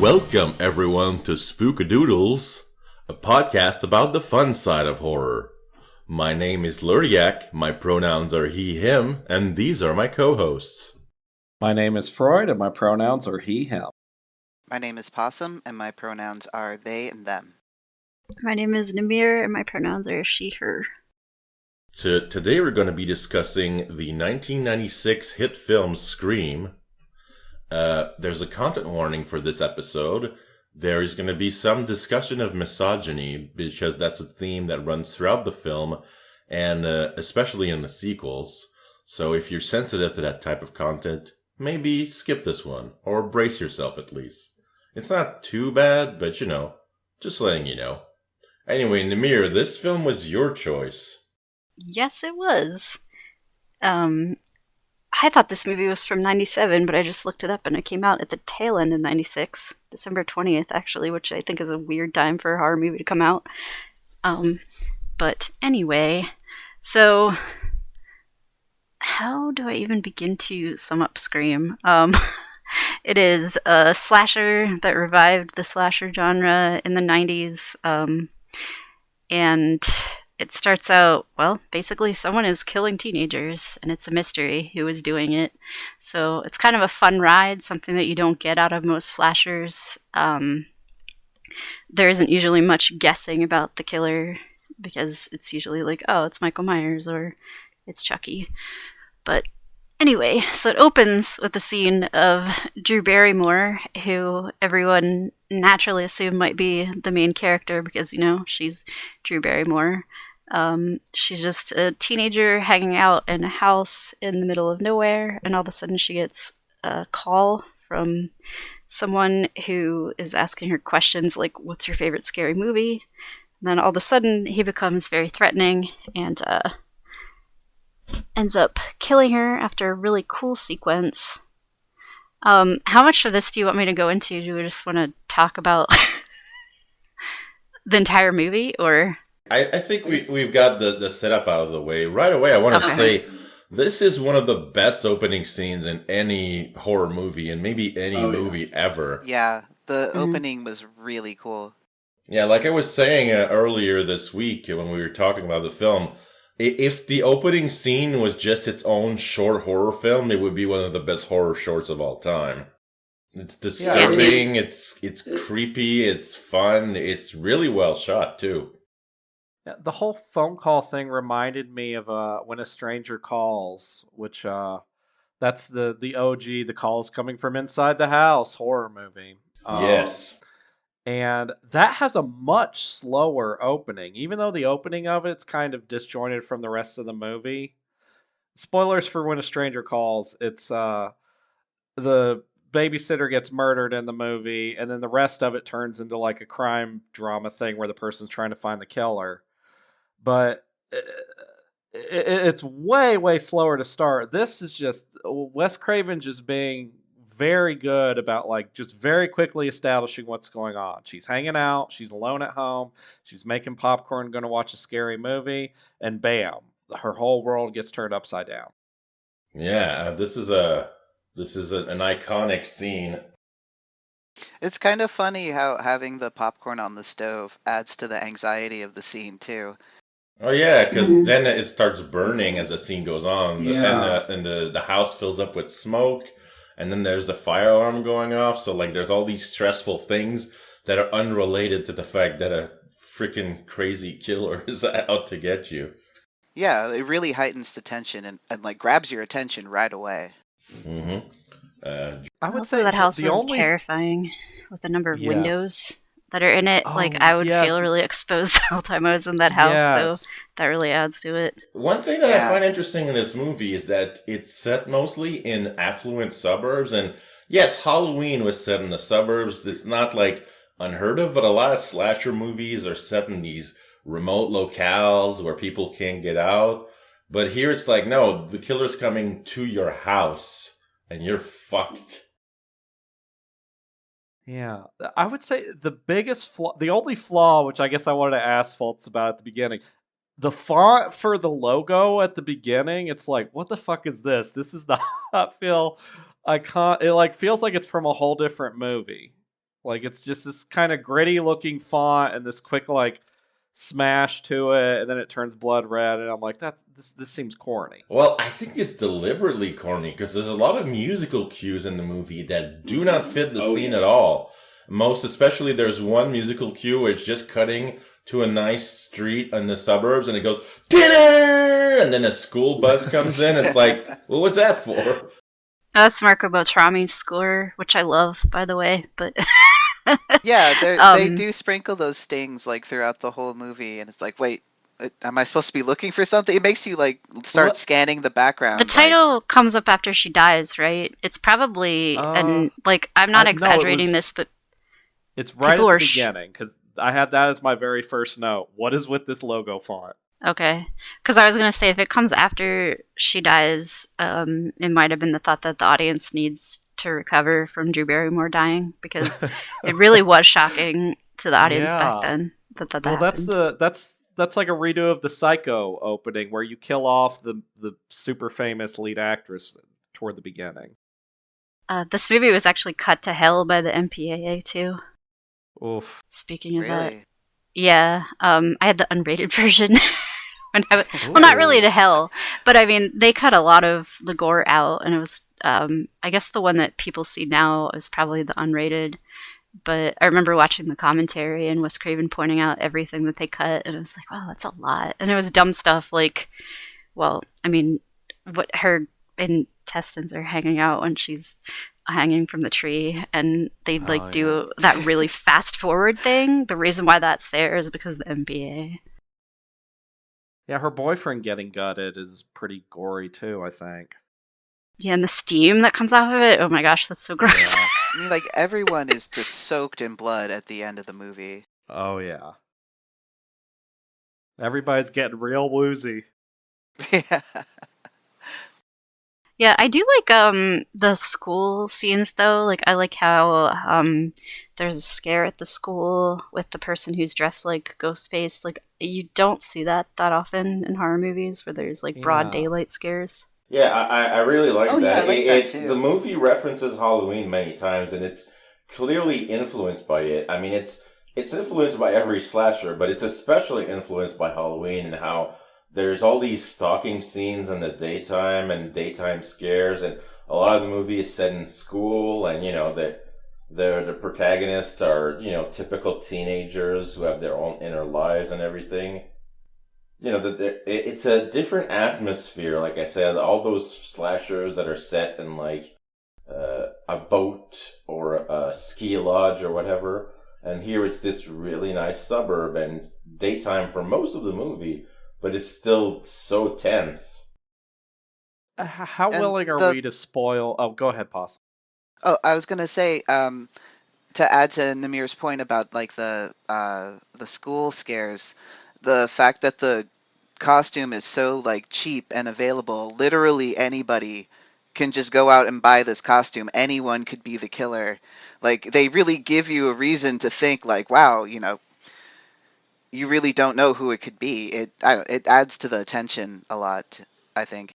Welcome, everyone, to Spook doodles, a podcast about the fun side of horror. My name is Lurdiak, my pronouns are he, him, and these are my co-hosts. My name is Freud, and my pronouns are he, him. My name is Possum, and my pronouns are they and them. My name is Namir, and my pronouns are she, her. Today we're going to be discussing the 1996 hit film Scream. There's a content warning for this episode. There is going to be some discussion of misogyny, because that's a theme that runs throughout the film, and especially in the sequels. So if you're sensitive to that type of content, maybe skip this one, or brace yourself at least. It's not too bad, but just letting you know. Anyway, Namir, this film was your choice. Yes, it was. I thought this movie was from 97, but I just looked it up and it came out at the tail end of 96, December 20th, actually, which I think is a weird time for a horror movie to come out. But anyway, so how do I even begin to sum up Scream? It is a slasher that revived the slasher genre in the 90s, and it starts out, well, basically someone is killing teenagers, and it's a mystery who is doing it. So it's kind of a fun ride, something that you don't get out of most slashers. There isn't usually much guessing about the killer, because it's usually like, oh, it's Michael Myers, or it's Chucky. But anyway, so it opens with the scene of Drew Barrymore, who everyone naturally assumed might be the main character because, she's Drew Barrymore. She's just a teenager hanging out in a house in the middle of nowhere, and all of a sudden she gets a call from someone who is asking her questions like, what's your favorite scary movie? And then all of a sudden he becomes very threatening and ends up killing her after a really cool sequence. How much of this do you want me to go into? Do we just want to talk about the entire movie, or? I think we've got the setup out of the way. Right away, I want to say this is one of the best opening scenes in any horror movie, and maybe any movie ever. Yeah, the opening was really cool. Yeah, like I was saying earlier this week when we were talking about the film, if the opening scene was just its own short horror film, it would be one of the best horror shorts of all time. It's disturbing, it's creepy, it's fun, it's really well shot too. Yeah, the whole phone call thing reminded me of When a Stranger Calls, which that's the OG, the calls coming from inside the house horror movie. Yes. And that has a much slower opening, even though the opening of it's kind of disjointed from the rest of the movie. Spoilers for When a Stranger Calls. It's the babysitter gets murdered in the movie, and then the rest of it turns into like a crime drama thing where the person's trying to find the killer. But it's way, way slower to start. This is just Wes Craven just being very good about just very quickly establishing what's going on. She's hanging out, she's alone at home, she's making popcorn, going to watch a scary movie, and bam, her whole world gets turned upside down. Yeah, this is an iconic scene. It's kind of funny how having the popcorn on the stove adds to the anxiety of the scene too. Oh yeah, because then it starts burning as the scene goes on, and the house fills up with smoke. And then there's the fire alarm going off, so there's all these stressful things that are unrelated to the fact that a freaking crazy killer is out to get you. Yeah, it really heightens the tension and grabs your attention right away. Mm-hmm. I would also, say that house is terrifying with the number of windows that are in it. I would feel really exposed the whole time I was in that house, so that really adds to it. One thing that I find interesting in this movie is that it's set mostly in affluent suburbs, and yes, Halloween was set in the suburbs. It's not unheard of, but a lot of slasher movies are set in these remote locales where people can't get out. But here it's no, the killer's coming to your house, and you're fucked. Yeah, I would say the biggest flaw, the only flaw, which I guess I wanted to ask Fultz about at the beginning, the font for the logo at the beginning, it's what the fuck is this? This is not feel icon. It feels like it's from a whole different movie. Like it's just this kind of gritty looking font and this quick like smash to it, and then it turns blood red, and I'm like, this seems corny. Well, I think it's deliberately corny because there's a lot of musical cues in the movie that do not fit the scene at all. Most especially, there's one musical cue where it's just cutting to a nice street in the suburbs, and it goes dinner, and then a school bus comes in. It's like, what was that for? That's Marco Beltrami's score, which I love, by the way. But Yeah, they do sprinkle those stings like throughout the whole movie, and it's like, wait, am I supposed to be looking for something? It makes you like start scanning the background. the title comes up after she dies, right? It's probably, and like, I'm not exaggerating this, but it's right at people the are beginning, because I had that as my very first note. What is with this logo font? okay. Because I was going to say, if it comes after she dies, it might have been the thought that the audience needs to recover from Drew Barrymore dying, because it really was shocking to the audience back then that Well, happened. that's like a redo of the Psycho opening, where you kill off the super famous lead actress toward the beginning. This movie was actually cut to hell by the MPAA, too. Oof. Speaking of that. Really? Yeah, I had the unrated version. Well, not really to hell, but I mean, they cut a lot of the gore out, and it was, I guess the one that people see now is probably the unrated. But I remember watching the commentary and Wes Craven pointing out everything that they cut, and I was like, wow, that's a lot. And it was dumb stuff like, well, I mean, what her intestines are hanging out when she's hanging from the tree, and they do that really fast forward thing. The reason why that's there is because of the MPA. Yeah, her boyfriend getting gutted is pretty gory too, I think. Yeah, and the steam that comes off of it, oh my gosh, that's so gross. Yeah. I mean, like everyone is just soaked in blood at the end of the movie. Oh yeah. Everybody's getting real woozy. Yeah. Yeah, I do like the school scenes though. Like I like how there's a scare at the school with the person who's dressed like Ghostface. Like you don't see that often in horror movies where there's like broad daylight scares. Yeah, I really like that. Yeah, I like that too. The movie references Halloween many times, and it's clearly influenced by it. I mean, it's influenced by every slasher, but it's especially influenced by Halloween and how there's all these stalking scenes in the daytime and daytime scares, and a lot of the movie is set in school, and the protagonists are typical teenagers who have their own inner lives and everything. It's a different atmosphere. Like I said, all those slashers that are set in like a boat or a ski lodge or whatever, and here it's this really nice suburb and it's daytime for most of the movie. But it's still so tense. How willing are we to spoil? Oh, go ahead, Possum. Oh, I was gonna say, to add to Namir's point about like the school scares, the fact that the costume is so like cheap and available, literally anybody can just go out and buy this costume. Anyone could be the killer. Like they really give you a reason to think like, wow, you really don't know who it could be. It adds to the tension a lot, I think.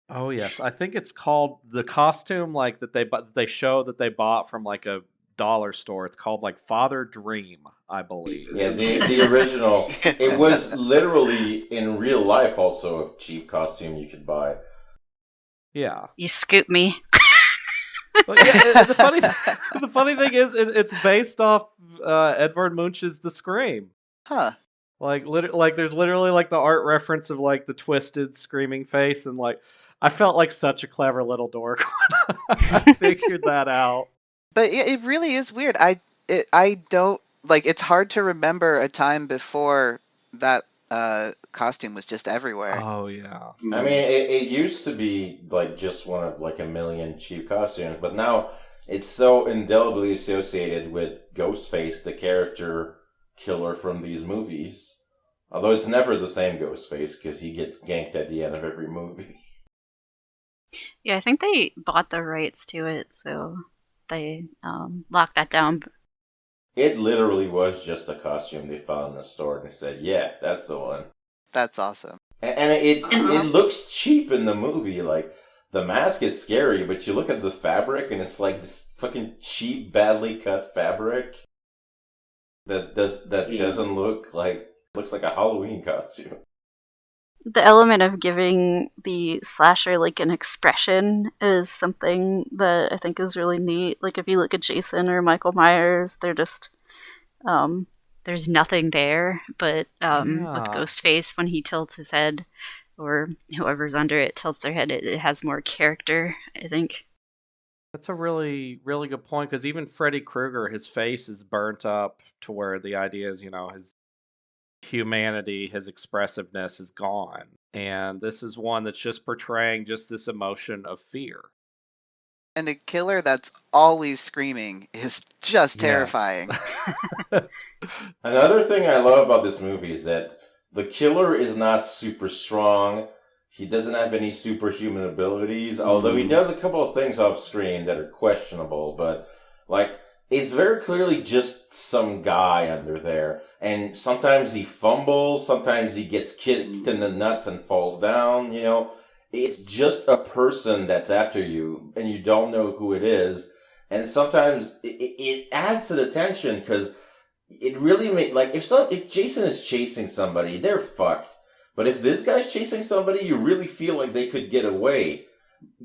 Oh yes, I think it's called the costume like that they show that they bought from like a dollar store. It's called like Father Dream, I believe. Yeah, the original. It was literally in real life also a cheap costume you could buy. Yeah. You scoop me. Well, yeah, the funny thing is it's based off Edvard Munch's The Scream. Huh. Like there's literally like the art reference of like the twisted screaming face, and like I felt like such a clever little dork when I figured that out. But it really is weird. I don't like. It's hard to remember a time before that costume was just everywhere. Oh yeah. I mean, it used to be like just one of like a million cheap costumes, but now it's so indelibly associated with Ghostface, the character killer from these movies. Although it's never the same Ghostface because he gets ganked at the end of every movie. Yeah, I think they bought the rights to it, so they locked that down. It literally was just a costume they found in the store and they said, yeah, that's the one. That's awesome. And it looks cheap in the movie. Like, the mask is scary, but you look at the fabric and it's like this fucking cheap, badly cut fabric that doesn't looks like a Halloween costume. The element of giving the slasher like an expression is something that I think is really neat. Like if you look at Jason or Michael Myers, they're just there's nothing there. But with Ghostface, when he tilts his head, or whoever's under it tilts their head, it has more character, I think. That's a really, really good point, because even Freddy Krueger, his face is burnt up to where the idea is, his humanity, his expressiveness is gone. And this is one that's just portraying just this emotion of fear. And a killer that's always screaming is just terrifying. Another thing I love about this movie is that the killer is not super strong. He doesn't have any superhuman abilities, although he does a couple of things off screen that are questionable, but it's very clearly just some guy under there. And sometimes he fumbles, sometimes he gets kicked in the nuts and falls down, It's just a person that's after you, and you don't know who it is. And sometimes it adds to the tension, because it really if Jason is chasing somebody, they're fucked. But if this guy's chasing somebody, you really feel like they could get away.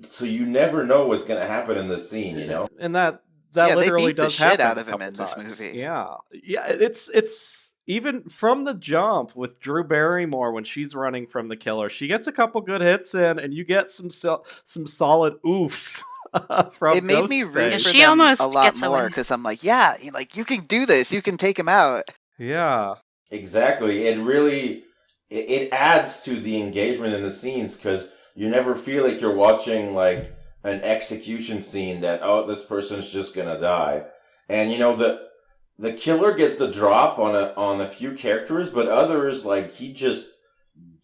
So you never know what's going to happen in the scene, And that literally does happen out of him in this movie. Yeah, it's even from the jump with Drew Barrymore when she's running from the killer. She gets a couple good hits in, and you get some solid oofs from. It made me root for she them almost a lot gets more, away. because I'm like, yeah, you can do this. You can take him out. Yeah, exactly. It really it adds to the engagement in the scenes, because you never feel like you're watching like an execution scene that, this person's just gonna die. And the killer gets the drop on a few characters, but others, he just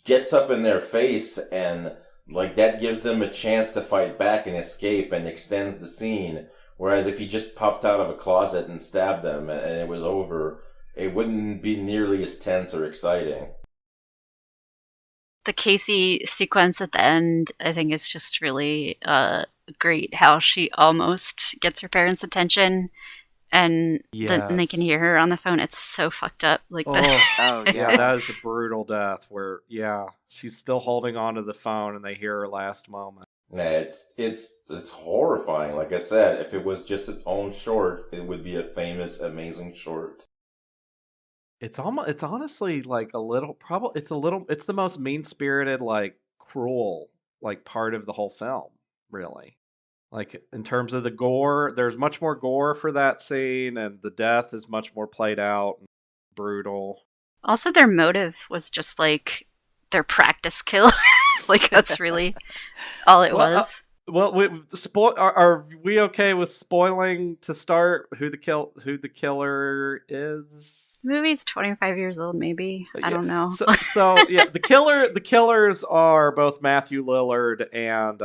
gets up in their face, and that gives them a chance to fight back and escape and extends the scene. Whereas if he just popped out of a closet and stabbed them and it was over, it wouldn't be nearly as tense or exciting. The Casey sequence at the end, I think, is just really great. How she almost gets her parents' attention, and then they can hear her on the phone. It's so fucked up. That is a brutal death. Where she's still holding onto the phone, and they hear her last moment. Yeah, it's horrifying. Like I said, if it was just its own short, it would be a famous, amazing short. It's honestly it's the most mean-spirited, cruel, part of the whole film, really. In terms of the gore, there's much more gore for that scene, and the death is much more played out and brutal. Also, their motive was just their practice kill. That's really all it was. Are we okay with spoiling to start who the killer is? The movie's 25 years old, maybe. I don't know. The killers are both Matthew Lillard and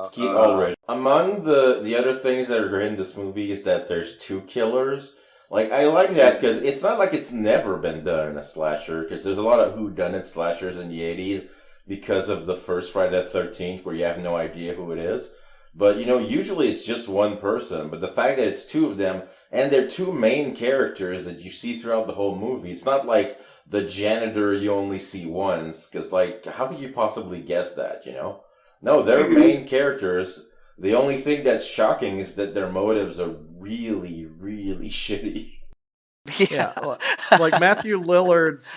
Skeet Ulrich. Among the other things that are in this movie is that there's two killers. I like that, because it's not like it's never been done in a slasher, because there's a lot of whodunit slashers in the 80s. Because of the first Friday the 13th, where you have no idea who it is. But, usually it's just one person. But the fact that it's two of them, and they're two main characters that you see throughout the whole movie, it's not like the janitor you only see once. Because, how could you possibly guess that, No, they're main characters. The only thing that's shocking is that their motives are really, really shitty. Yeah, Matthew Lillard's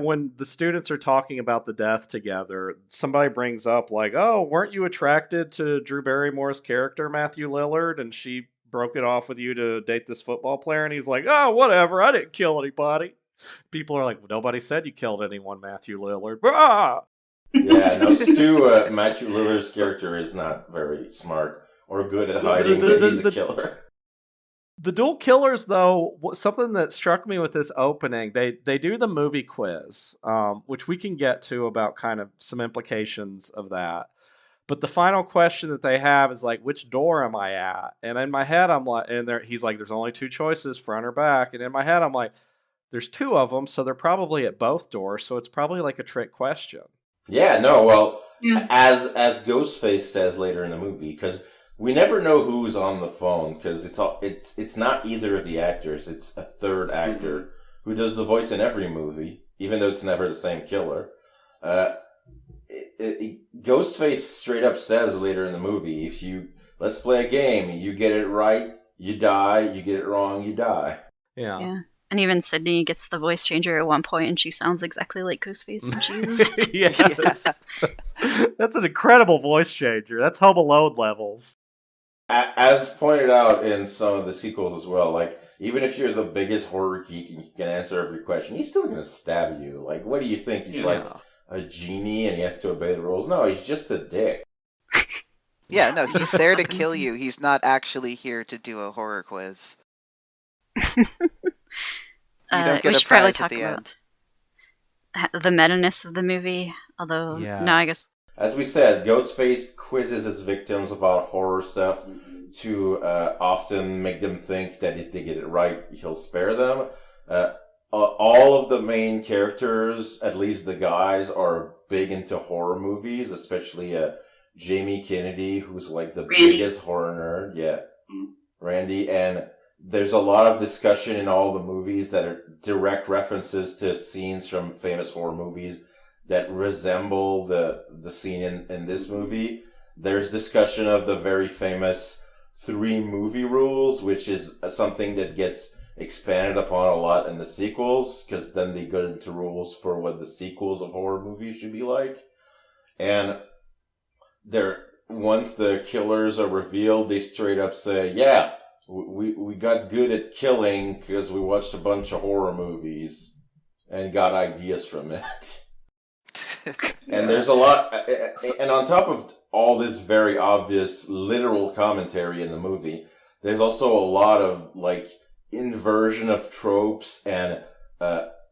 when the students are talking about the death together, somebody brings up weren't you attracted to Drew Barrymore's character, Matthew Lillard, and she broke it off with you to date this football player? And he's like, oh, whatever, I didn't kill anybody. People are like, nobody said you killed anyone, Matthew Lillard. Ah! Yeah, no, Stu, Matthew Lillard's character is not very smart or good at hiding that he's a killer. The dual killers, though, something that struck me with this opening, they do the movie quiz, which we can get to about kind of some implications of that. But the final question that they have is which door am I at? And in my head, I'm like, he's like, there's only two choices, front or back. And in my head, I'm like, there's two of them, so they're probably at both doors. So it's probably a trick question. Yeah, no, well, Yeah. as Ghostface says later in the movie, because we never know who's on the phone, because it's not either of the actors. It's a third actor who does the voice in every movie, even though it's never the same killer. Ghostface straight up says later in the movie, let's play a game. You get it right, you die. You get it wrong, you die. Yeah. And even Sydney gets the voice changer at one point, and she sounds exactly like Ghostface when she's... Yes. That's an incredible voice changer. That's Home Alone levels. As pointed out in some of the sequels as well, like, even if you're the biggest horror geek and you can answer every question, he's still going to stab you. Like, what do you think? He's like a genie and he has to obey the rules? No, he's just a dick. Yeah, no, he's there to kill you. He's not actually here to do a horror quiz. You don't get a prize at the end. The meta-ness of the movie, although, no, I guess... As we said, Ghostface quizzes his victims about horror stuff to often make them think that if they get it right, he'll spare them. All of the main characters, at least the guys, are big into horror movies, especially Jamie Kennedy, who's like the biggest horror nerd. Yeah, Randy. And there's a lot of discussion in all the movies that are direct references to scenes from famous horror movies that resemble the scene in this movie. There's discussion of the very famous 3 movie rules, which is something that gets expanded upon a lot in the sequels, because then they go into rules for what the sequels of horror movies should be like. And once the killers are revealed, they straight up say, yeah, we got good at killing because we watched a bunch of horror movies and got ideas from it. And there's a lot, and on top of all this very obvious literal commentary in the movie, there's also a lot of like inversion of tropes, and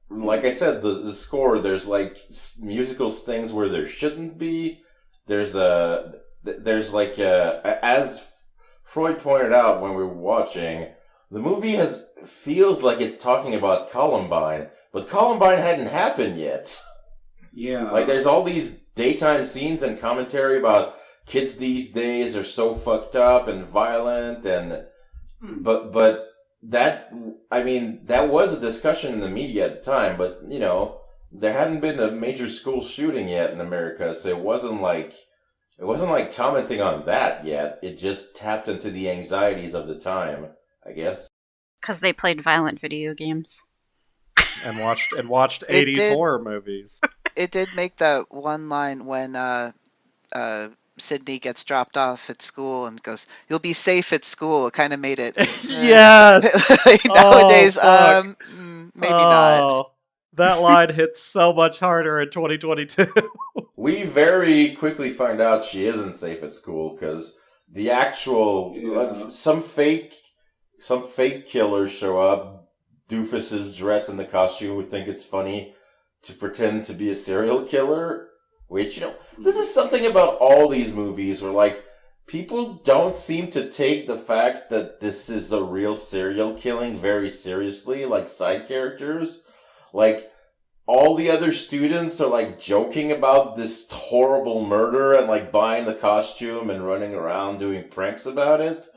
like I said, the score, there's like musical stings where there shouldn't be. There's like as Freud pointed out when we were watching, the movie feels like it's talking about Columbine, but Columbine hadn't happened yet. Yeah. Like, there's all these daytime scenes and commentary about kids these days are so fucked up and violent, and but that, I mean, that was a discussion in the media at the time, but, you know, there hadn't been a major school shooting yet in America, so it wasn't like commenting on that yet. It just tapped into the anxieties of the time, I guess. Because they played violent video games. And watched 80s horror movies. It did make that one line when Sydney gets dropped off at school and goes, "You'll be safe at school." It kind of made it. Yes. Nowadays, maybe not. That line hits so much harder in 2022. We very quickly find out she isn't safe at school, because the actual some fake killers show up. Doofuses dress in the costume who think it's funny to pretend to be a serial killer. Which, you know, this is something about all these movies where, like, people don't seem to take the fact that this is a real serial killing very seriously, like side characters. Like, all the other students are, like, joking about this horrible murder and, like, buying the costume and running around doing pranks about it.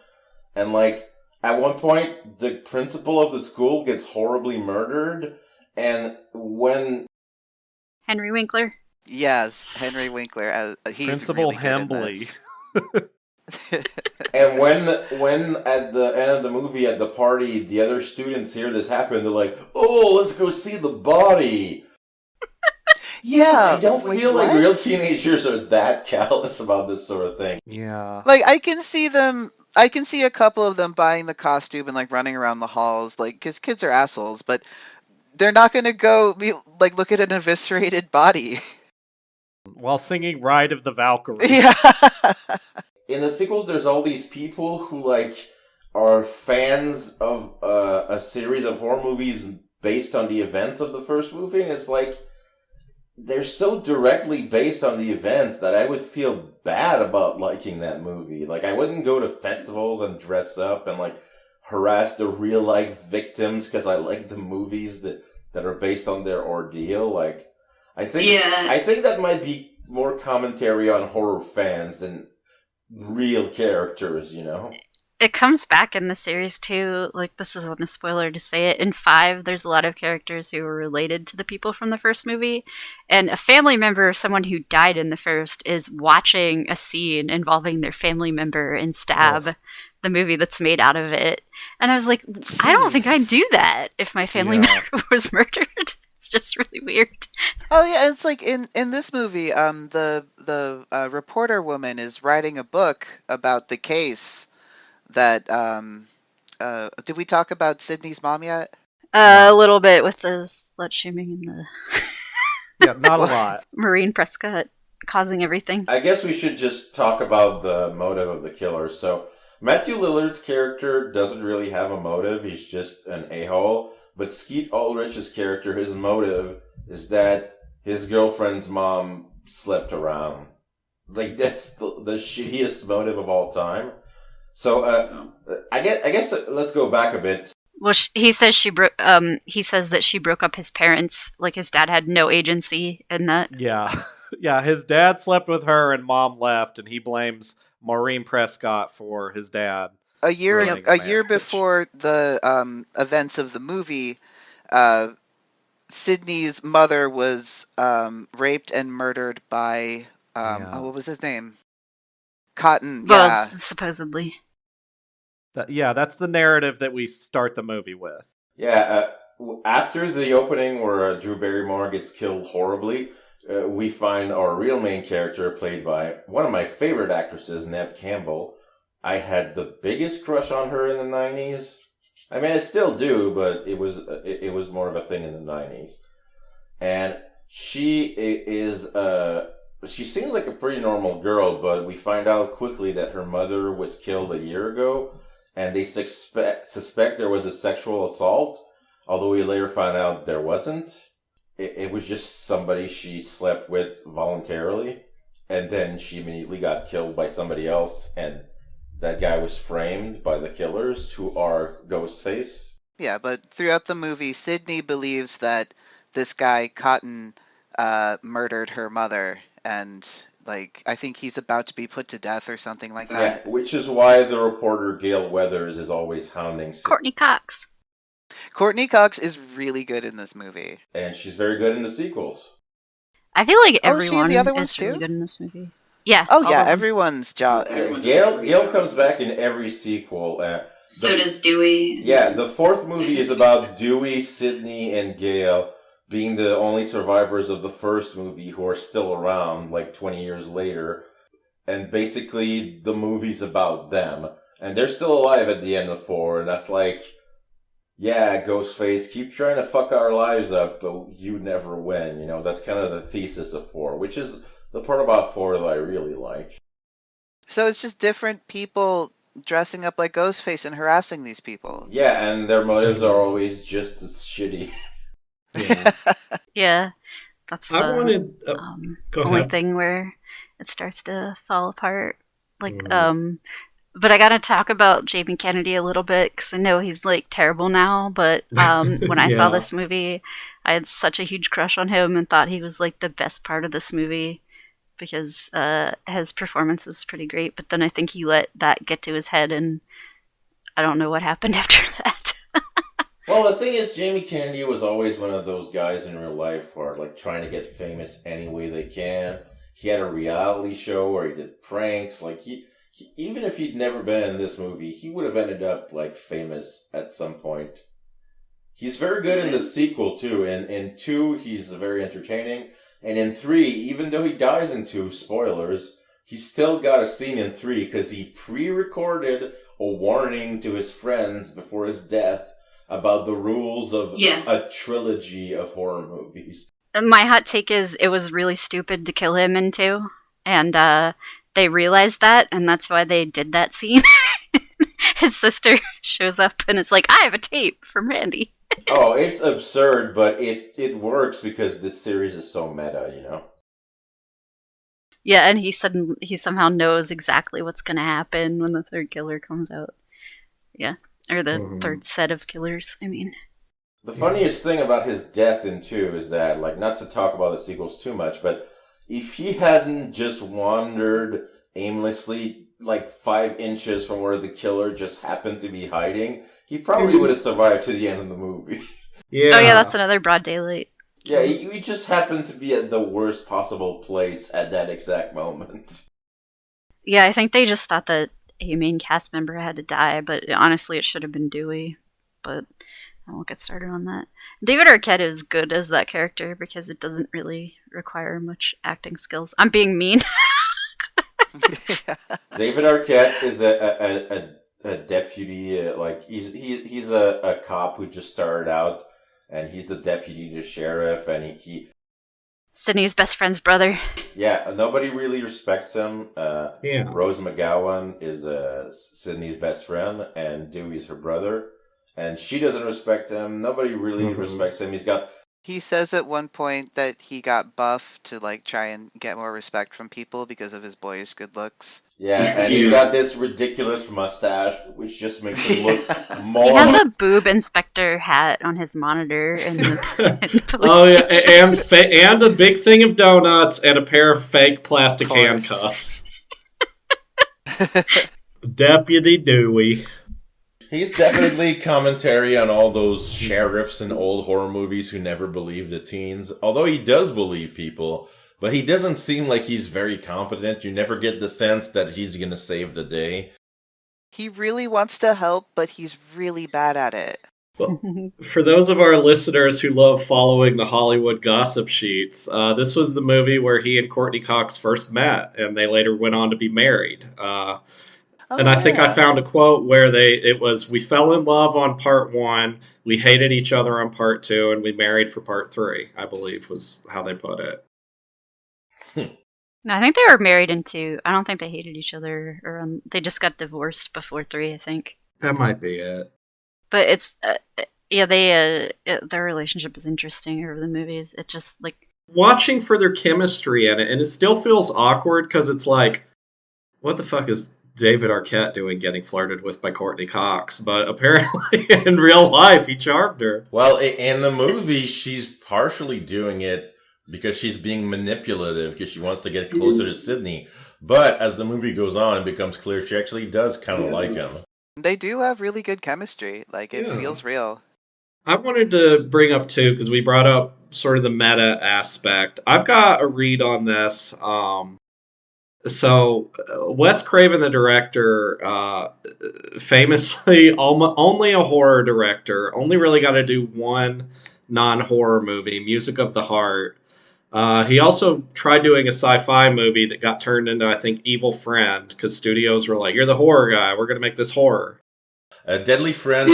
And, like, at one point, the principal of the school gets horribly murdered, and when... Henry Winkler? Yes, Henry Winkler. He's Principal really Hembley. And when at the end of the movie, at the party, the other students hear this happen, they're like, "Oh, let's go see the body." Yeah, I don't feel like real teenagers are that callous about this sort of thing. Yeah. Like, I can see a couple of them buying the costume and, like, running around the halls, like, because kids are assholes, but they're not going to go, look at an eviscerated body. While singing Ride of the Valkyrie. Yeah. In the sequels, there's all these people who, like, are fans of a series of horror movies based on the events of the first movie, and it's like, they're so directly based on the events that I would feel bad about liking that movie. Like, I wouldn't go to festivals and dress up and, like, harass the real-life victims because I like the movies that are based on their ordeal. Like, I think that might be more commentary on horror fans than real characters, It comes back in the series too. Like, this isn't a spoiler to say it. In 5, there's a lot of characters who are related to the people from the first movie. And a family member, someone who died in the first, is watching a scene involving their family member and stab the movie that's made out of it. And I was like, I don't think I'd do that if my family member was murdered. It's just really weird. Oh yeah, it's like in this movie, the reporter woman is writing a book about the case that did we talk about Sydney's mom yet? A little bit with the slut shaming and the Yeah, not a lot. Maureen Prescott causing everything. I guess we should just talk about the motive of the killer. So, Matthew Lillard's character doesn't really have a motive. He's just an a-hole. But Skeet Ulrich's character, his motive is that his girlfriend's mom slept around. Like, that's the shittiest motive of all time. So, I guess let's go back a bit. Well, he says he says that she broke up his parents. Like, his dad had no agency in that. Yeah. Yeah, his dad slept with her and mom left, and he blames Maureen Prescott for his dad. A year ruining the marriage. before the events of the movie, Sydney's mother was raped and murdered by what was his name? Cotton. Well, Yeah. supposedly. That's the narrative that we start the movie with. Yeah, after the opening where Drew Barrymore gets killed horribly, we find our real main character played by one of my favorite actresses, Neve Campbell. I had the biggest crush on her in the 90s. I mean, I still do, but it was more of a thing in the 90s. And she she seems like a pretty normal girl, but we find out quickly that her mother was killed a year ago, and they suspect there was a sexual assault, although we later find out there wasn't. It was just somebody she slept with voluntarily, and then she immediately got killed by somebody else, and that guy was framed by the killers, who are Ghostface. Yeah, but throughout the movie, Sydney believes that this guy Cotton murdered her mother, and like I think he's about to be put to death or something like that. Yeah, which is why the reporter Gail Weathers is always hounding Sydney. Courtney Cox. Courtney Cox is really good in this movie. And she's very good in the sequels. I feel like Oh, is she in everyone the other ones is really too? good in this movie. Yeah. Oh all yeah, of them. everyone's job. Gail comes back in every sequel. So does Dewey. Yeah, the fourth movie is about Dewey, Sydney, and Gail being the only survivors of the first movie who are still around, like 20 years later. And basically, the movie's about them. And they're still alive at the end of 4, and that's like, yeah, Ghostface, keep trying to fuck our lives up, but you never win. You know, that's kind of the thesis of 4, which is the part about 4 that I really like. So it's just different people dressing up like Ghostface and harassing these people. Yeah, and their motives are always just as shitty. Yeah. Yeah. That's the I wanted. Go only ahead. thing where it starts to fall apart. Like, Mm. but I gotta talk about Jamie Kennedy a little bit, because I know he's, like, terrible now, but when I saw Yeah. this movie, I had such a huge crush on him and thought he was, like, the best part of this movie, because his performance is pretty great, but then I think he let that get to his head, and I don't know what happened after that. Well, the thing is, Jamie Kennedy was always one of those guys in real life who are, like, trying to get famous any way they can. He had a reality show where he did pranks. Like, he even if he'd never been in this movie, he would have ended up, like, famous at some point. He's very good in the sequel, too. In 2, he's very entertaining. And in 3, even though he dies in 2, spoilers, he's still got a scene in 3 because he pre-recorded a warning to his friends before his death about the rules of a trilogy of horror movies. My hot take is it was really stupid to kill him in 2, and they realized that, and that's why they did that scene. His sister shows up and it's like, I have a tape from Randy. Oh, it's absurd, but it works because this series is so meta, you know? Yeah, and he somehow knows exactly what's going to happen when the third killer comes out. Yeah, or the third set of killers, I mean. The funniest thing about his death in 2 is that, like, not to talk about the sequels too much, but If he hadn't just wandered aimlessly like 5 inches from where the killer just happened to be hiding, he probably would have survived to the end of the movie. Yeah. Oh yeah, that's another broad daylight. Yeah, he just happened to be at the worst possible place at that exact moment. Yeah, I think they just thought that a main cast member had to die, but honestly, it should have been Dewey. But I won't get started on that. David Arquette is good as that character because it doesn't really require much acting skills. I'm being mean. David Arquette is a deputy, he's a cop who just started out, and he's the deputy to sheriff, and he Sydney's best friend's brother. yeah, nobody really respects him. Yeah. Rose McGowan is Sydney's best friend, and Dewey's her brother, and she doesn't respect him. Nobody really respects him. He says at one point that he got buff to like try and get more respect from people because of his boyish good looks. Yeah, and he's got this ridiculous mustache, which just makes him look more. He has a boob inspector hat on his monitor in the police Oh yeah, station. and a big thing of donuts and a pair of fake plastic Of course. handcuffs. Deputy Dewey. He's definitely commentary on all those sheriffs in old horror movies who never believe the teens. Although he does believe people, but he doesn't seem like he's very confident. You never get the sense that he's gonna save the day. He really wants to help, but he's really bad at it. For those of our listeners who love following the Hollywood gossip sheets, this was the movie where he and Courtney Cox first met, and they later went on to be married. And I think I found a quote where we fell in love on part 1, we hated each other on part 2, and we married for part 3, I believe was how they put it. No, I think they were married in 2. I don't think they hated each other, or they just got divorced before 3, I think. That might be it. But it's their relationship is interesting over the movies. It just like Watching for their chemistry in it, and it still feels awkward because it's like, what the fuck is David Arquette doing getting flirted with by Courtney Cox? But apparently in real life, he charmed her. Well, in the movie, she's partially doing it because she's being manipulative because she wants to get closer to Sydney. But as the movie goes on, it becomes clear she actually does kind of like him. They do have really good chemistry. Like, it feels real. I wanted to bring up, too, because we brought up sort of the meta aspect. I've got a read on this. So, Wes Craven, the director, famously only a horror director, only really got to do one non-horror movie, Music of the Heart. He also tried doing a sci-fi movie that got turned into, I think, Evil Friend, because studios were like, you're the horror guy, we're going to make this horror. Deadly Friend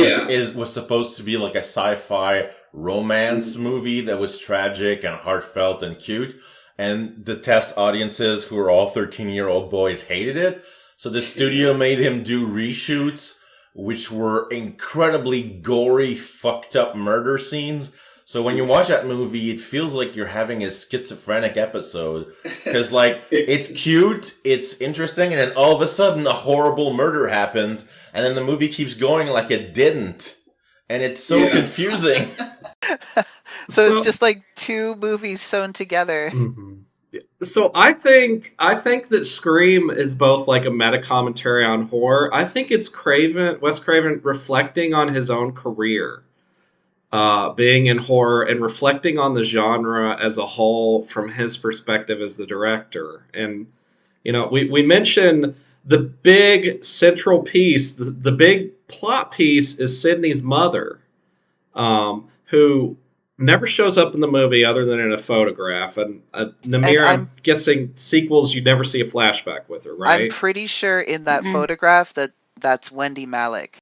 was supposed to be like a sci-fi romance movie that was tragic and heartfelt and cute. And the test audiences, who were all 13-year-old boys, hated it. So the studio made him do reshoots, which were incredibly gory, fucked up murder scenes. So when you watch that movie, it feels like you're having a schizophrenic episode. Because, like, it's cute, it's interesting, and then all of a sudden a horrible murder happens, and then the movie keeps going like it didn't. And it's so confusing. So it's just like 2 movies sewn together. Mm-hmm. So I think that Scream is both like a meta commentary on horror. I think it's Wes Craven reflecting on his own career, being in horror, and reflecting on the genre as a whole from his perspective as the director. And you know, we mentioned the big central piece, the big plot piece is Sydney's mother, who never shows up in the movie other than in a photograph. And Namir, I'm guessing sequels, you never see a flashback with her, right? I'm pretty sure in that photograph that's Wendy Malick.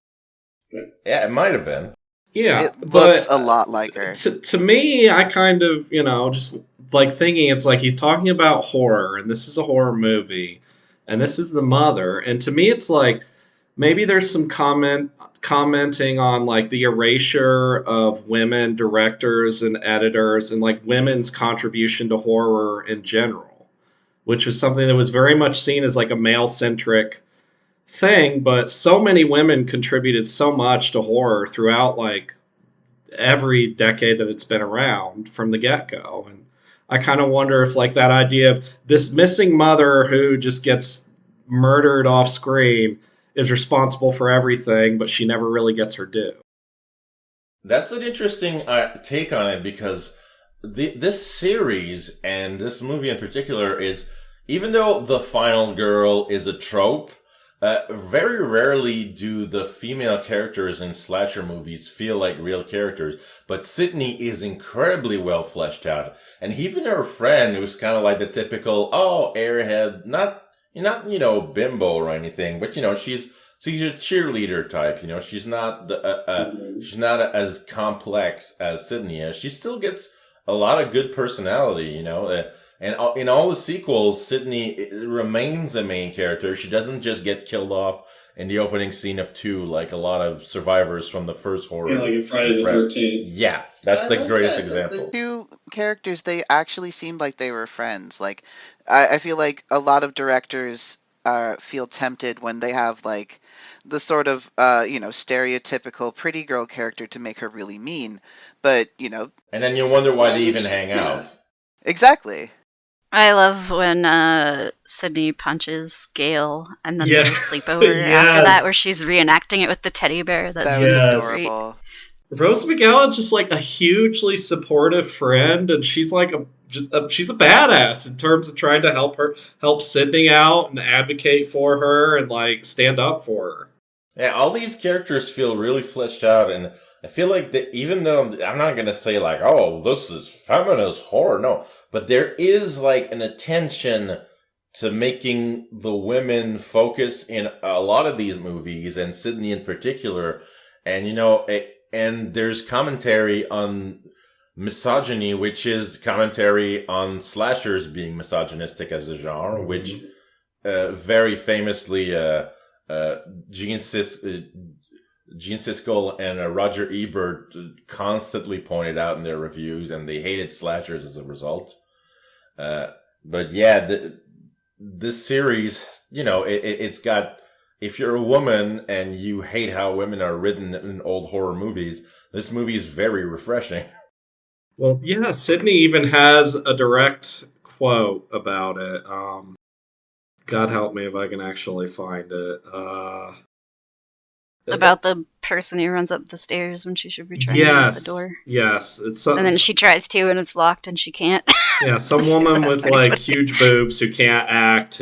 Yeah, it might have been. Yeah, it looks a lot like her. To me, I kind of, just like thinking it's like he's talking about horror, and this is a horror movie, and this is the mother. And to me, it's like maybe there's some commenting on like the erasure of women directors and editors and like women's contribution to horror in general, which was something that was very much seen as like a male-centric thing, but so many women contributed so much to horror throughout like every decade that it's been around from the get-go. And I kind of wonder if like that idea of this missing mother who just gets murdered off screen is responsible for everything, but she never really gets her due. That's an interesting take on it, because this series and this movie in particular is, even though the final girl is a trope, very rarely do the female characters in slasher movies feel like real characters. But Sydney is incredibly well fleshed out, and even her friend, who's kind of like the typical airhead, not bimbo or anything, but she's a cheerleader type. She's not she's not as complex as Sydney is. She still gets a lot of good personality, and in all the sequels, Sydney remains the main character. She doesn't just get killed off in the opening scene of 2, like a lot of survivors from the first horror. Yeah, like in Friday the 13th. Yeah, that's the greatest example. The 2 characters, they actually seemed like they were friends. Like, I feel like a lot of directors feel tempted when they have like the sort of stereotypical pretty girl character to make her really mean, but and then you wonder why they even hang out. Exactly. I love when Sydney punches Gail, and then there's sleepover after that, where she's reenacting it with the teddy bear. That was adorable. Rose McGowan's just like a hugely supportive friend, and she's like she's a badass in terms of trying to help Sydney out and advocate for her and like stand up for her. Yeah, all these characters feel really fleshed out, and I feel like that, even though I'm not going to say like, oh, this is feminist horror, no, but there is like an attention to making the women focus in a lot of these movies, and Sydney in particular, and and there's commentary on misogyny, which is commentary on slashers being misogynistic as a genre, which very famously Gene Siskel and Roger Ebert constantly pointed out in their reviews, and they hated slashers as a result. But yeah, this series, it's got, if you're a woman and you hate how women are written in old horror movies, this movie is very refreshing. Well, yeah, Sydney even has a direct quote about it. God help me if I can actually find it. About the person who runs up the stairs when she should be trying to open the door. Yes, and then she tries to, and it's locked, and she can't. Yeah, some woman with like huge boobs who can't act,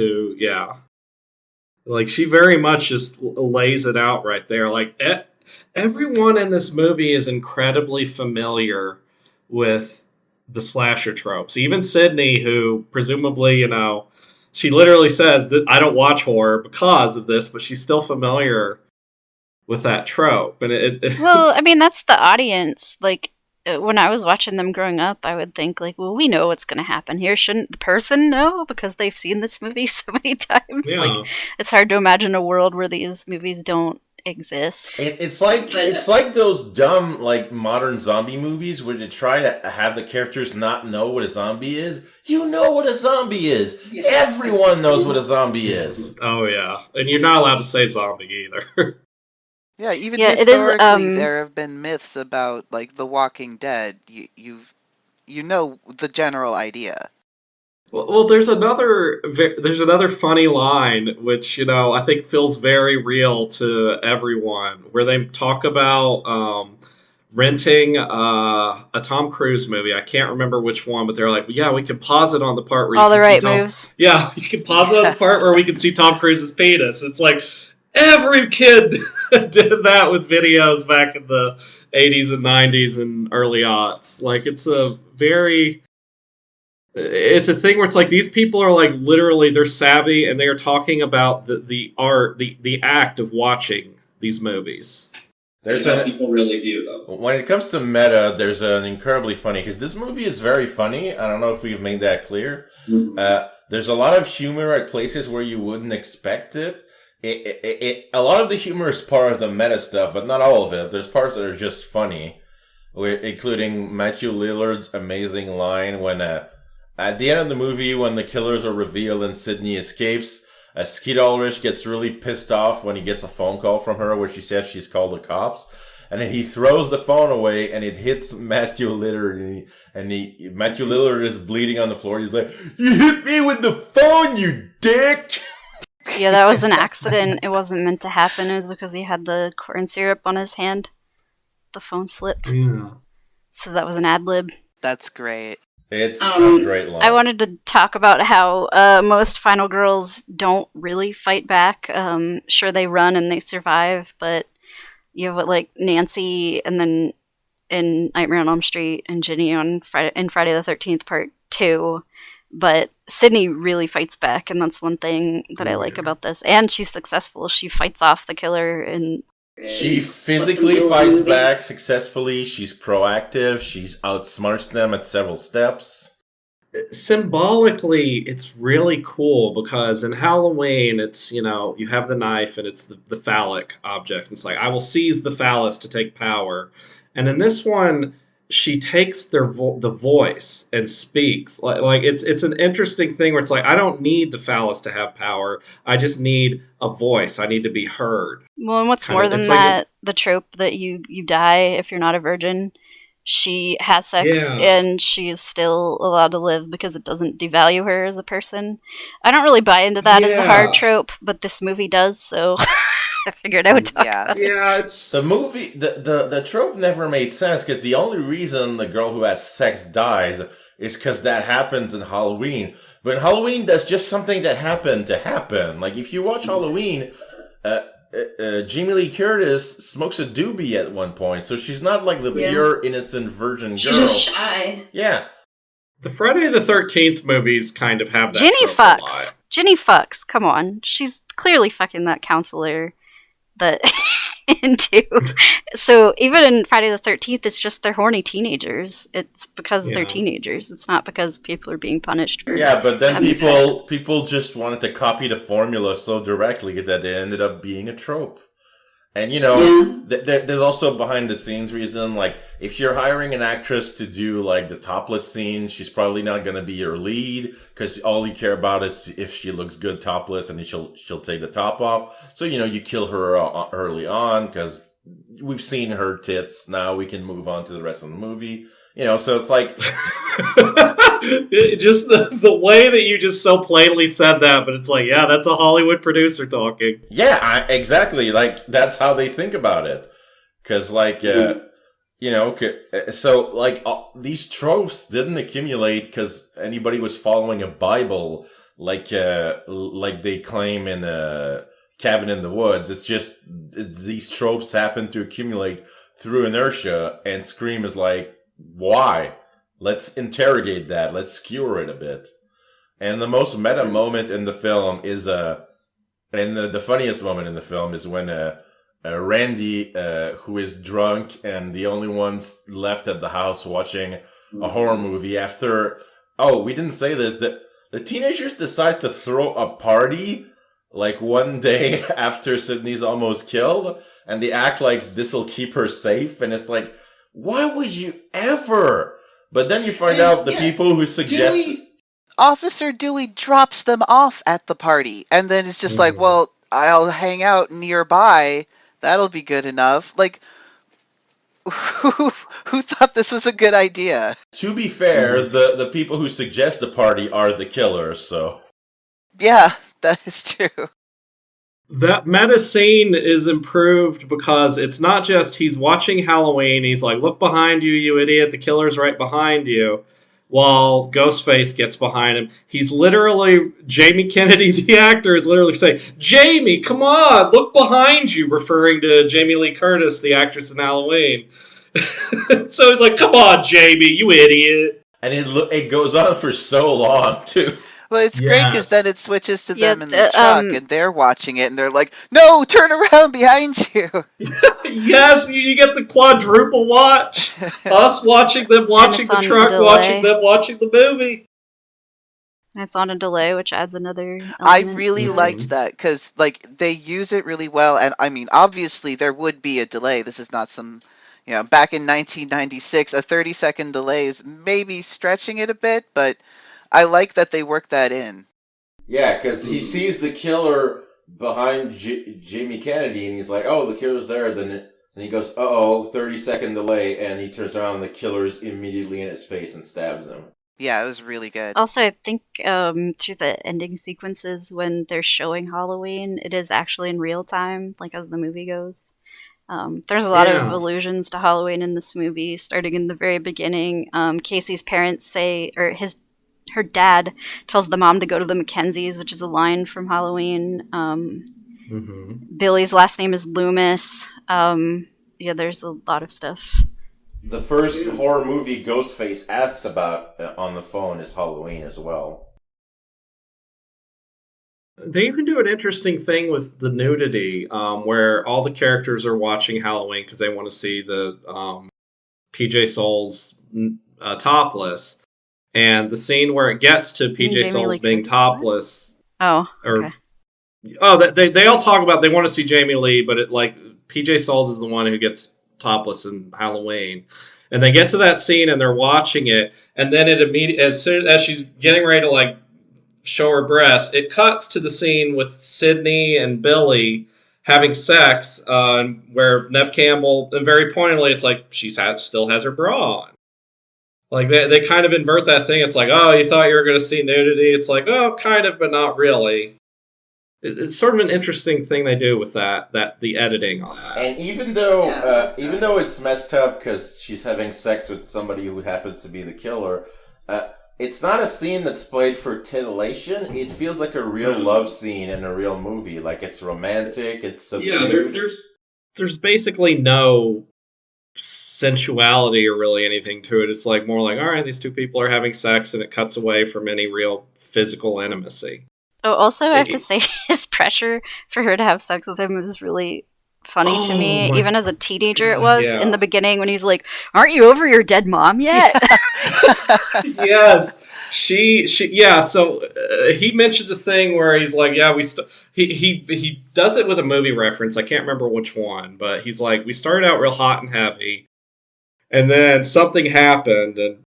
like she very much just lays it out right there. Like everyone in this movie is incredibly familiar with the slasher tropes. Even Sydney, who presumably, she literally says that I don't watch horror because of this, but she's still familiar with that trope. And well, I mean, that's the audience. Like, when I was watching them growing up, I would think, like, well, we know what's going to happen here. Shouldn't the person know? Because they've seen this movie so many times. Yeah. Like, it's hard to imagine a world where these movies don't exist. It's like those dumb, like, modern zombie movies where they try to have the characters not know what a zombie is. You know what a zombie is. Yeah. Everyone knows what a zombie is. Oh, yeah. And you're not allowed to say zombie either. Yeah, even historically, there have been myths about like The Walking Dead. You know the general idea. Well, there's another funny line which I think feels very real to everyone, where they talk about renting a Tom Cruise movie. I can't remember which one, but they're like, yeah, we can pause it on the part where all the right moves. Yeah, you can pause it on the part where we can see Tom Cruise's penis. It's like every kid did that with videos back in the 80s and 90s and early aughts. Like, it's a thing where it's like these people are like literally, they're savvy, and they are talking about the art, the act of watching these movies. People really view them. When it comes to meta, there's an incredibly funny, because this movie is very funny. I don't know if we've made that clear. Mm-hmm. There's a lot of humor at places where you wouldn't expect it. A lot of the humor is part of the meta stuff, but not all of it. There's parts that are just funny, including Matthew Lillard's amazing line when, at the end of the movie, when the killers are revealed and Sydney escapes, Skeet Ulrich gets really pissed off when he gets a phone call from her where she says she's called the cops. and then he throws the phone away, and it hits Matthew Lillard, and Matthew Lillard is bleeding on the floor. He's like, "You hit me with the phone, you dick!" Yeah, that was an accident. It wasn't meant to happen. It was because he had the corn syrup on his hand. The phone slipped. Yeah. So that was an ad lib. That's great. It's a great line. I wanted to talk about how most final girls don't really fight back. Sure, they run and they survive, but you have like Nancy, and then in Nightmare on Elm Street, and Ginny on Friday the 13th Part 2. But Sydney really fights back, and that's one thing that I like about this. And she's successful. She fights off the killer, and she physically fights back successfully. She's proactive. She's outsmarts them at several steps. Symbolically, it's really cool because in Halloween, it's, you have the knife and it's the phallic object. It's like, I will seize the phallus to take power. And in this one, she takes the voice and speaks. Like it's an interesting thing where it's like, I don't need the phallus to have power. I just need a voice. I need to be heard. Well, and what's more than that, the trope that you die if you're not a virgin. She has sex and she is still allowed to live because it doesn't devalue her as a person. I don't really buy into that as a hard trope, but this movie does, so I figured I would talk about it. Yeah, it's... The movie, the trope never made sense because the only reason the girl who has sex dies is because that happens in Halloween. But in Halloween, that's just something that happened to happen. Like, if you watch Halloween... Jamie Lee Curtis smokes a doobie at one point, so she's not like the pure innocent virgin girl. She's just shy. Yeah. The Friday the 13th movies kind of have that. Ginny fucks. Ginny fucks. Come on, she's clearly fucking that counselor. That into. So even in Friday the 13th, it's just they're horny teenagers. It's because they're teenagers. It's not because people are being punished for. Yeah, but then people just wanted to copy the formula so directly that it ended up being a trope. And, there's also behind the scenes reason, like, if you're hiring an actress to do, like, the topless scene, she's probably not going to be your lead, because all you care about is if she looks good topless, and she'll take the top off. So, you kill her early on, because we've seen her tits, now we can move on to the rest of the movie. So it's like... just the way that you just so plainly said that, but it's like, yeah, that's a Hollywood producer talking. Yeah, exactly. Like, that's how they think about it. Because, like, so, like, these tropes didn't accumulate because anybody was following a Bible, like they claim in Cabin in the Woods. It's just, these tropes happen to accumulate through inertia, and Scream is like, why? Let's interrogate that. Let's skewer it a bit. And the most meta moment in the film is, and the funniest moment in the film is when Randy, who is drunk and the only ones left at the house watching a horror movie after, we didn't say this, that the teenagers decide to throw a party like one day after Sydney's almost killed, and they act like this'll keep her safe, and it's like, why would you ever? But then you find out the people who suggest... Officer Dewey drops them off at the party, and then it's just like, well, I'll hang out nearby. That'll be good enough. Like, who thought this was a good idea? To be fair, the people who suggest the party are the killers, so... Yeah, that is true. That meta scene is improved because it's not just he's watching Halloween, he's like, look behind you, you idiot, the killer's right behind you, while Ghostface gets behind him. He's literally, Jamie Kennedy, the actor, is literally saying, Jamie, come on, look behind you, referring to Jamie Lee Curtis, the actress in Halloween. So he's like, come on, Jamie, you idiot. And it goes on for so long, too. Well, it's great because then it switches to them in the truck, and they're watching it, and they're like, no, turn around behind you. Yes, you get the quadruple watch. Us watching them watching the truck, watching them watching the movie. And it's on a delay, which adds another element. I really liked that, because like they use it really well, and I mean, obviously there would be a delay. This is not some... back in 1996, a 30-second delay is maybe stretching it a bit, but... I like that they work that in. Yeah, because he sees the killer behind Jamie Kennedy, and he's like, "Oh, the killer's there." Then And he goes, uh-oh, 30-second delay, and he turns around and the killer's immediately in his face and stabs him. Yeah, it was really good. Also, I think through the ending sequences when they're showing Halloween, it is actually in real time, like as the movie goes. There's a lot of allusions to Halloween in this movie, starting in the very beginning. Casey's parents say, or her dad tells the mom to go to the Mackenzies, which is a line from Halloween. Billy's last name is Loomis. Yeah, there's a lot of stuff. The first horror movie Ghostface asks about on the phone is Halloween as well. They even do an interesting thing with the nudity, where all the characters are watching Halloween because they want to see the PJ Souls topless. And the scene where it gets to PJ Souls being topless... Oh, okay. They all talk about they want to see Jamie Lee, but PJ Souls is the one who gets topless in Halloween. And they get to that scene and they're watching it, and then it immediately, as soon as she's getting ready to show her breasts, it cuts to the scene with Sydney and Billy having sex, where Nev Campbell, and very pointedly, it's like she still has her bra on. Like they kind of invert that thing. It's like, oh, you thought you were going to see nudity? It's like, oh, kind of, but not really. It's sort of an interesting thing they do with that the editing on that. And even though it's messed up because she's having sex with somebody who happens to be the killer, it's not a scene that's played for titillation. It feels like a real love scene in a real movie. Like it's romantic. It's subdued. Yeah, there's basically no sensuality or really anything to it. It's more like, all right, these two people are having sex, and it cuts away from any real physical intimacy. Oh, also, I have to say, his pressure for her to have sex with him was really funny to me. Even as a teenager, it was. In the beginning when he's like, aren't you over your dead mom yet? Yes. So he mentions a thing where he's like, yeah, he does it with a movie reference. I can't remember which one, but he's like, we started out real hot and heavy, and then something happened, and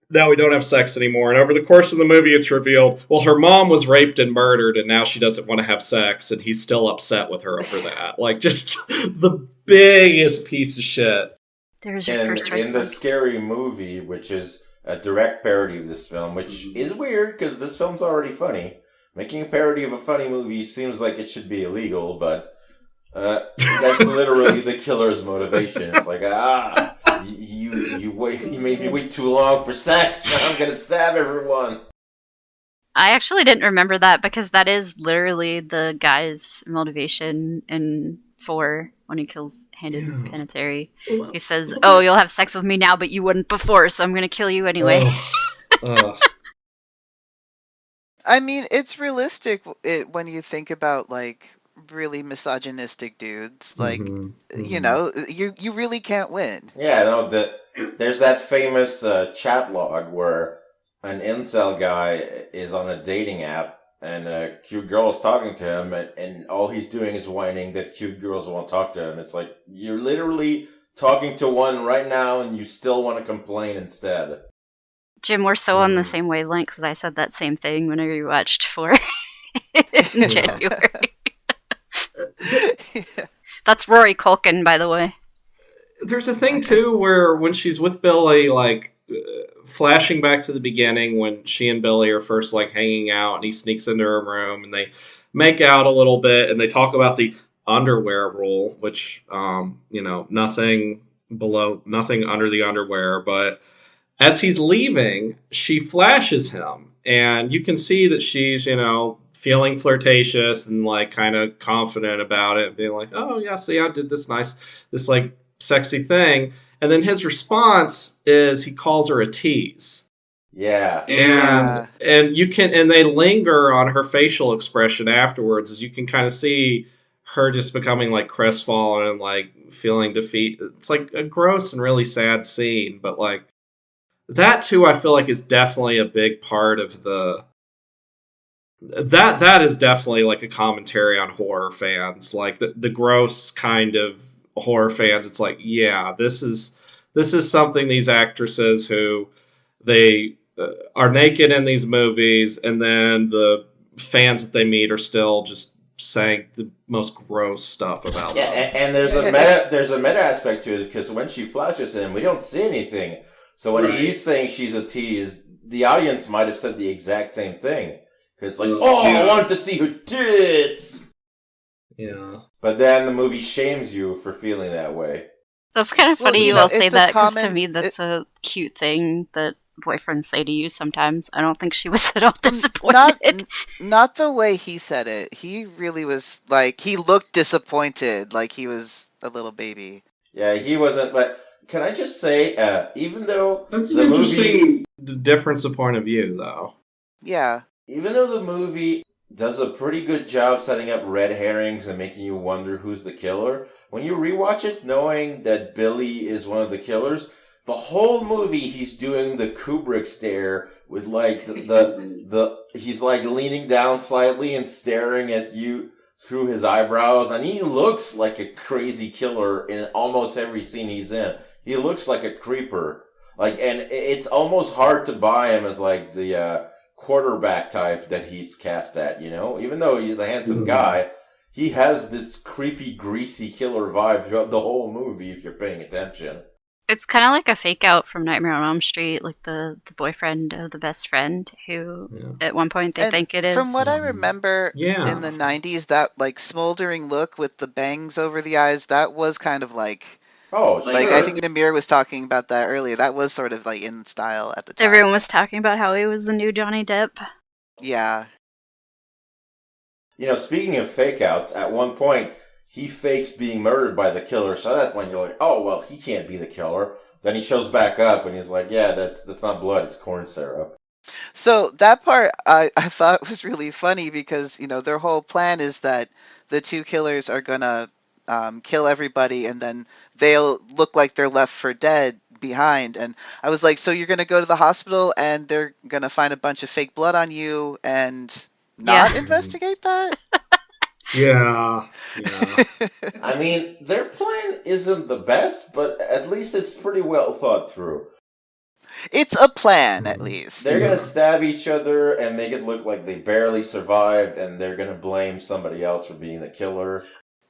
now we don't have sex anymore. And over the course of the movie, it's revealed, well, her mom was raped and murdered, and now she doesn't want to have sex, and he's still upset with her over that. Just the biggest piece of shit. There's your first in the Scary Movie, which is a direct parody of this film, which is weird, because this film's already funny. Making a parody of a funny movie seems like it should be illegal, but that's literally the killer's motivation. It's like, you made me wait too long for sex. Now I'm gonna stab everyone. I actually didn't remember that because that is literally the guy's motivation in 4 when he kills Handed Penitentiary. He says, "Oh, you'll have sex with me now, but you wouldn't before, so I'm gonna kill you anyway." I mean, it's realistic when you think about really misogynistic dudes. You know, you really can't win. Yeah, no, there's that famous chat log where an incel guy is on a dating app and a cute girl is talking to him, and all he's doing is whining that cute girls won't talk to him. It's like, you're literally talking to one right now and you still want to complain instead. Jim, we're so on the same wavelength because I said that same thing when I rewatched 4 in January. That's Rory Culkin, by the way. There's a thing too where when she's with Billy, flashing back to the beginning when she and Billy are first hanging out, and he sneaks into her room and they make out a little bit, and they talk about the underwear rule, which nothing under the underwear. But as he's leaving, she flashes him, and you can see that she's feeling flirtatious and kind of confident about it, being like, oh yeah, see, I did this sexy thing. And then his response is he calls her a tease. Yeah. And you can, and they linger on her facial expression afterwards, as you can kind of see her just becoming crestfallen and feeling defeat. It's a gross and really sad scene, but that too, I feel is definitely a big part of that is definitely a commentary on horror fans, the gross kind of horror fans. It's yeah, this is something these actresses who they are naked in these movies, and then the fans that they meet are still just saying the most gross stuff about Yeah, them. and there's a meta aspect to it because when she flashes him, we don't see anything. So when he's saying she's a tease, the audience might have said the exact same thing. Because I wanted to see her tits. Yeah. But then the movie shames you for feeling that way. That's kind of Well, funny you you know, all say it's a that, because to common- me that's a cute thing that boyfriends say to you sometimes. I don't think she was at all disappointed. Not the way he said it. He really was like, he looked disappointed, like he was a little baby. Yeah, he wasn't. But can I just say, even though That's the an movie, interesting difference of point of view, though. Yeah. even though the movie does a pretty good job setting up red herrings and making you wonder who's the killer, when you rewatch it, knowing that Billy is one of the killers, the whole movie he's doing the Kubrick stare with like the he's like leaning down slightly and staring at you through his eyebrows, and he looks like a crazy killer in almost every scene he's in. He looks like a creeper. Like, and it's almost hard to buy him as like the quarterback type that he's cast at, you know? Even though he's a handsome guy, he has this creepy, greasy killer vibe throughout the whole movie if you're paying attention. It's kind of like a fake out from Nightmare on Elm Street, like the boyfriend of the best friend who at one point they And think it is. From what I remember Yeah. in the 90s, that like smoldering look with the bangs over the eyes, that was kind of like Oh, Like, sure. I think Namir was talking about that earlier. That was sort of like in style at the time. Everyone was talking about how he was the new Johnny Depp. Yeah. You know, speaking of fake outs, at one point, he fakes being murdered by the killer, so that when you're like, oh, well, he can't be the killer. Then he shows back up and he's like, yeah, that's not blood, it's corn syrup. So that part I thought was really funny because, you know, their whole plan is that the two killers are gonna kill everybody and then they'll look like they're left for dead behind. And I was like, so you're gonna go to the hospital and they're gonna find a bunch of fake blood on you and not investigate that? Yeah. I mean, their plan isn't the best, but at least it's pretty well thought through. It's a plan, at least. They're gonna stab each other and make it look like they barely survived, and they're gonna blame somebody else for being the killer.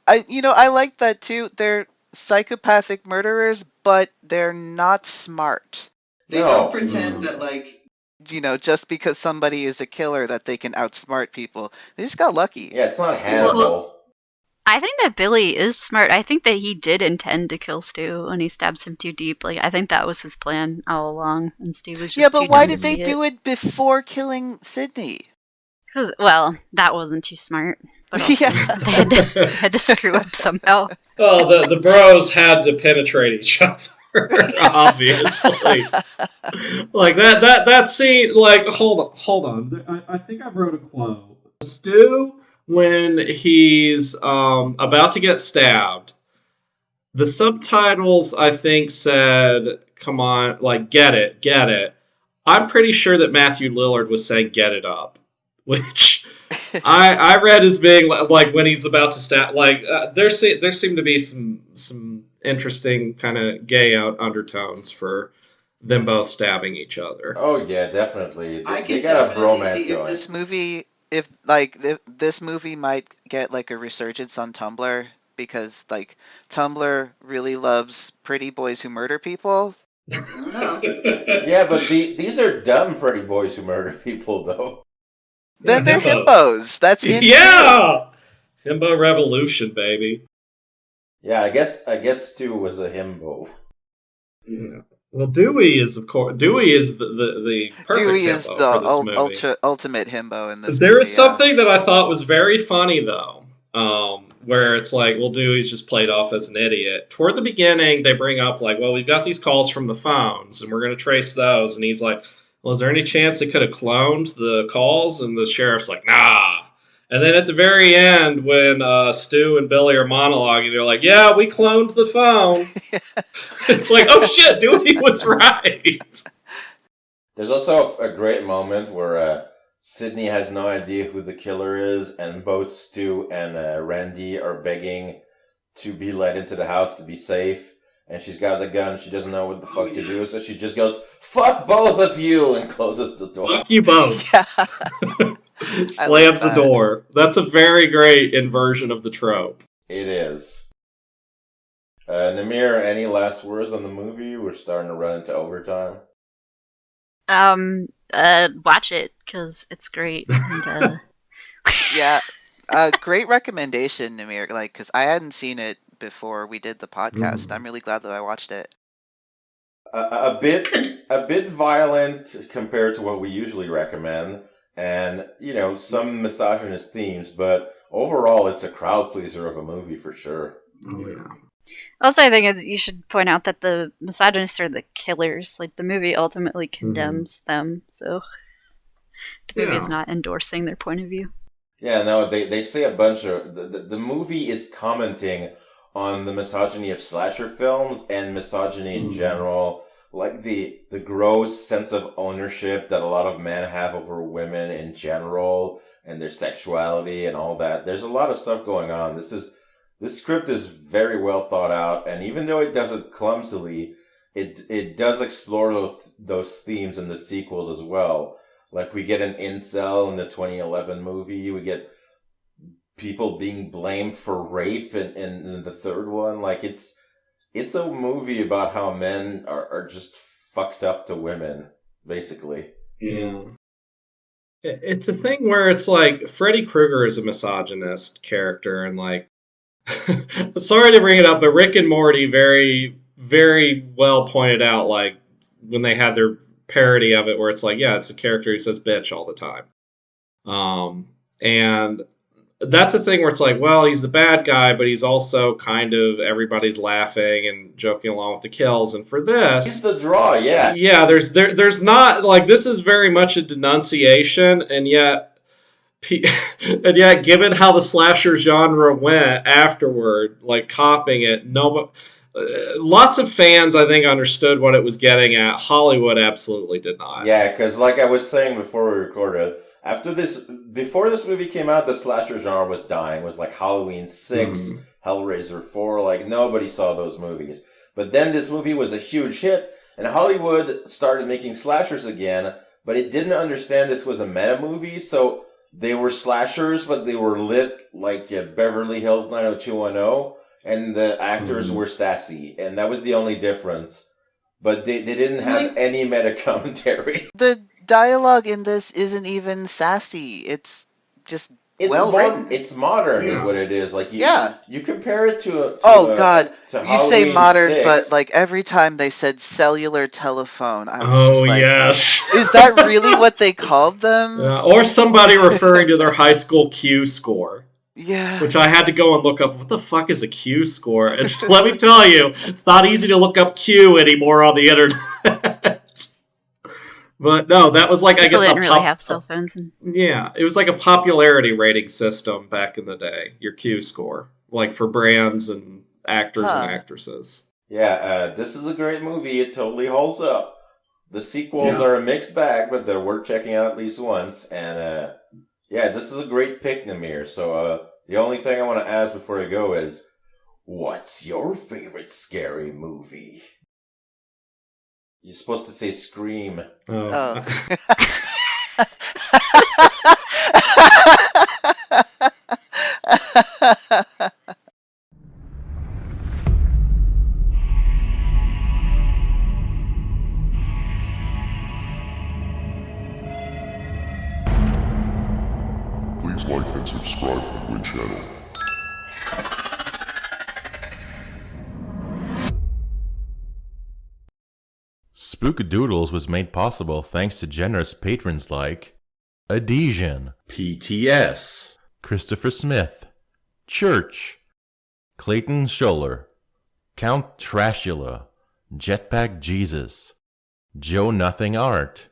I like that too. They're psychopathic murderers, but they're not smart. They No. don't pretend that, like, just because somebody is a killer that they can outsmart people. They just got lucky. Yeah, it's not Hannibal. I think that Billy is smart. I think that he did intend to kill Stu when he stabs him too deep. Like, I think that was his plan all along, and Stu was just Yeah, but too why dumb did to they see do it before killing Sydney? Because, well, that wasn't too smart. But also, Yeah. they had to screw up somehow. Oh, the bros had to penetrate each other, obviously. Like that scene. Like, hold on. I think I wrote a quote. Stu, when he's about to get stabbed, the subtitles I think said, "Come on, like get it." I'm pretty sure that Matthew Lillard was saying "get it up," which I read as being like when he's about to stab. Like there seem to be some interesting kind of gay undertones for them both stabbing each other. Oh yeah, definitely. I They could got a definitely bromance see going. if this movie might get like a resurgence on Tumblr because like Tumblr really loves pretty boys who murder people. Yeah, but these are dumb pretty boys who murder people, though. Then they're himbos. himbos. That's in Yeah, himbo revolution, baby. Yeah, I guess Stu was a himbo. Yeah. Well, Dewey is the perfect Dewey is himbo the for this movie. ultimate himbo in this There movie. is something that I thought was very funny, though, where it's like, well, Dewey's just played off as an idiot. Toward the beginning, they bring up, like, well, we've got these calls from the phones, and we're going to trace those. And he's like, well, is there any chance they could have cloned the calls? And the sheriff's like, nah. And then at the very end, when Stu and Billy are monologuing, they're like, yeah, we cloned the phone. It's like, oh, shit, Dewey was right. There's also a great moment where Sydney has no idea who the killer is, and both Stu and Randy are begging to be let into the house to be safe. And she's got the gun, she doesn't know what the fuck to do, so she just goes, fuck both of you, and closes the door. Fuck you both. Yeah. Slams the that. door. That's a very great inversion of the trope. It is. Namir, any last words on the movie? We're starting to run into overtime. Watch it because it's great. And, Yeah, great recommendation, Namir. Like, because I hadn't seen it before we did the podcast. I'm really glad that I watched it. A bit violent compared to what we usually recommend, and some misogynist themes, but overall it's a crowd pleaser of a movie for sure. Oh yeah. also, I think you should point out that the misogynists are the killers. Like, the movie ultimately condemns them, so the movie is not endorsing their point of view. Yeah, no, they say a bunch of the movie is commenting on the misogyny of slasher films and misogyny in general, like the gross sense of ownership that a lot of men have over women in general and their sexuality and all that. There's a lot of stuff going on. This script is very well thought out, and even though it does it clumsily, it does explore those themes in the sequels as well. Like, we get an incel in the 2011 movie. We get people being blamed for rape in the third one. Like, it's a movie about how men are just fucked up to women, basically. Yeah. It's a thing where it's like Freddy Krueger is a misogynist character, and like, sorry to bring it up, but Rick and Morty very, very well pointed out, like, when they had their parody of it, where it's like, yeah, it's a character who says bitch all the time. And that's a thing where it's like, well, he's the bad guy, but he's also kind of, everybody's laughing and joking along with the kills. And for this, he's the draw, yeah. Yeah, there's not, like, this is very much a denunciation, and yet given how the slasher genre went afterward, like, copying it, lots of fans, I think, understood what it was getting at. Hollywood absolutely did not. Yeah, because like I was saying before we recorded, before this movie came out, the slasher genre was dying. It was like Halloween 6, Hellraiser 4, like nobody saw those movies. But then this movie was a huge hit, and Hollywood started making slashers again, but it didn't understand this was a meta movie, so they were slashers, but they were lit like Beverly Hills 90210. And the actors were sassy, and that was the only difference. But they didn't have any meta commentary. The dialogue in this isn't even sassy. It's just written. It's modern, is what it is. Like you compare it to God, to you say modern, 6. but like every time they said cellular telephone, I was just like, yes, is that really what they called them? Or somebody referring to their high school Q score. Yeah. Which I had to go and look up. What the fuck is a Q score? And let me tell you, it's not easy to look up Q anymore on the internet. But no, that was like, People I guess, didn't really have cell phones. Yeah, it was like a popularity rating system back in the day. Your Q score, like for brands and actors and actresses. Yeah, this is a great movie. It totally holds up. The sequels are a mixed bag, but they're worth checking out at least once. And this is a great pick, Namir. So the only thing I want to ask before I go is, what's your favorite scary movie? You're supposed to say Scream. Oh. Please like and subscribe to the Win channel. Spook Doodles was made possible thanks to generous patrons like Adhesion, PTS, Christopher Smith, Church, Clayton Scholler, Count Trashula, Jetpack Jesus, Joe Nothing Art,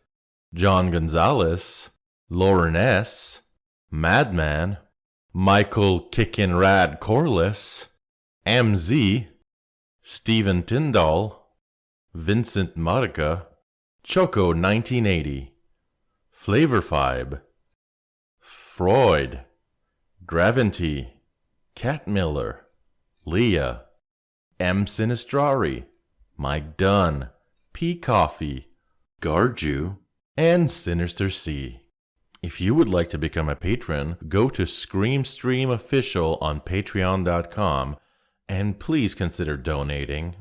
John Gonzalez, Lauren S., Madman, Michael Kickin' Rad Corliss, MZ, Stephen Tyndall, Vincent Modica, Choco 1980, Flavor Fibe, Freud, Gravity, Cat Miller, Leah, M. Sinistrari, Mike Dunn, P. Coffee, Garju, and Sinister C. If you would like to become a patron, go to Scream Stream Official on patreon.com and please consider donating.